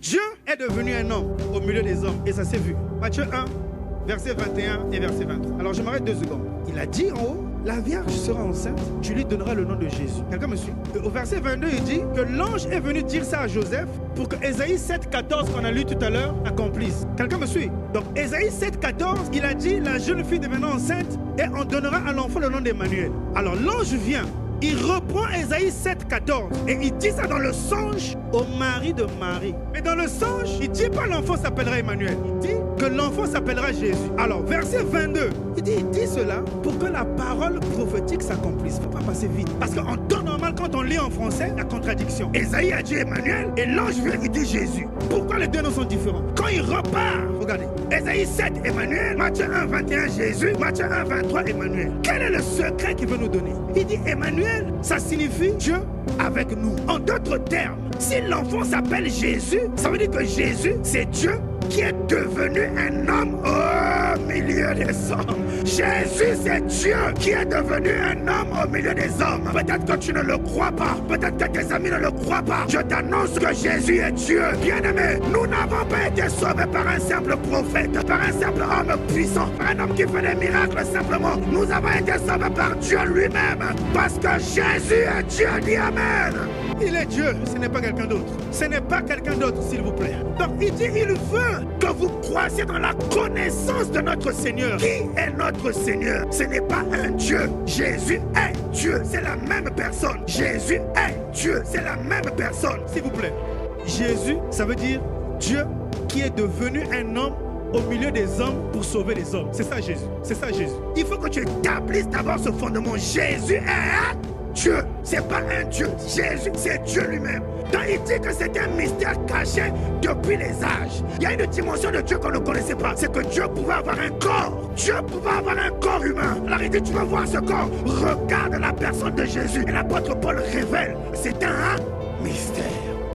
Dieu est devenu un homme au milieu des hommes et ça s'est vu. Matthieu 1, verset 21 et verset 23. Alors je m'arrête 2 secondes. Il a dit en haut, la Vierge sera enceinte, tu lui donneras le nom de Jésus. Quelqu'un me suit? Et au verset 22, il dit que l'ange est venu dire ça à Joseph pour que Ésaïe 7, 14 qu'on a lu tout à l'heure accomplisse. Quelqu'un me suit? Donc Ésaïe 7, 14, il a dit la jeune fille devenant enceinte et on donnera à l'enfant le nom d'Emmanuel. Alors l'ange vient. Il reprend Ésaïe 7, 14 et il dit ça dans le songe au mari de Marie. Mais dans le songe, il ne dit pas l'enfant s'appellera Emmanuel. Il dit que l'enfant s'appellera Jésus. Alors, verset 22, il dit cela pour que la parole prophétique s'accomplisse. Il ne faut pas passer vite. Parce qu'en temps normal, quand on lit en français, il y a contradiction. Ésaïe a dit Emmanuel et l'ange vient, il dit Jésus. Pourquoi les deux noms sont différents? Quand il repart, regardez, Ésaïe 7, Emmanuel, Matthieu 1, 21, Jésus, Matthieu 1, 23, Emmanuel. Quel est le secret qu'il veut nous donner? Il dit Emmanuel, ça signifie Dieu avec nous. En d'autres termes, si l'enfant s'appelle Jésus, ça veut dire que Jésus, c'est Dieu qui est devenu un homme au milieu des hommes. Jésus, c'est Dieu qui est devenu un homme au milieu des hommes. Peut-être que tu ne le crois pas. Peut-être que tes amis ne le croient pas. Je t'annonce que Jésus est Dieu. Bien-aimé, nous n'avons pas été sauvés par un simple prophète, par un simple homme puissant, par un homme qui fait des miracles simplement. Nous avons été sauvés par Dieu lui-même. Parce que Jésus est Dieu. Dis Amen. Il est Dieu, ce n'est pas quelqu'un d'autre. Ce n'est pas quelqu'un d'autre, s'il vous plaît. Donc il dit, il veut que vous croissiez dans la connaissance de notre Seigneur. Qui est notre Seigneur? Ce n'est pas un Dieu. Jésus est Dieu, c'est la même personne. Jésus est Dieu, c'est la même personne. S'il vous plaît. Jésus, ça veut dire Dieu qui est devenu un homme au milieu des hommes pour sauver les hommes. C'est ça Jésus. C'est ça Jésus. Il faut que tu établisses d'abord ce fondement. Jésus est Dieu, c'est pas un Dieu. Jésus, c'est Dieu lui-même. Donc il dit que c'est un mystère caché depuis les âges. Il y a une dimension de Dieu qu'on ne connaissait pas. C'est que Dieu pouvait avoir un corps. Dieu pouvait avoir un corps humain. Alors il dit, tu veux voir ce corps? Regarde la personne de Jésus. Et l'apôtre Paul révèle, c'est un mystère.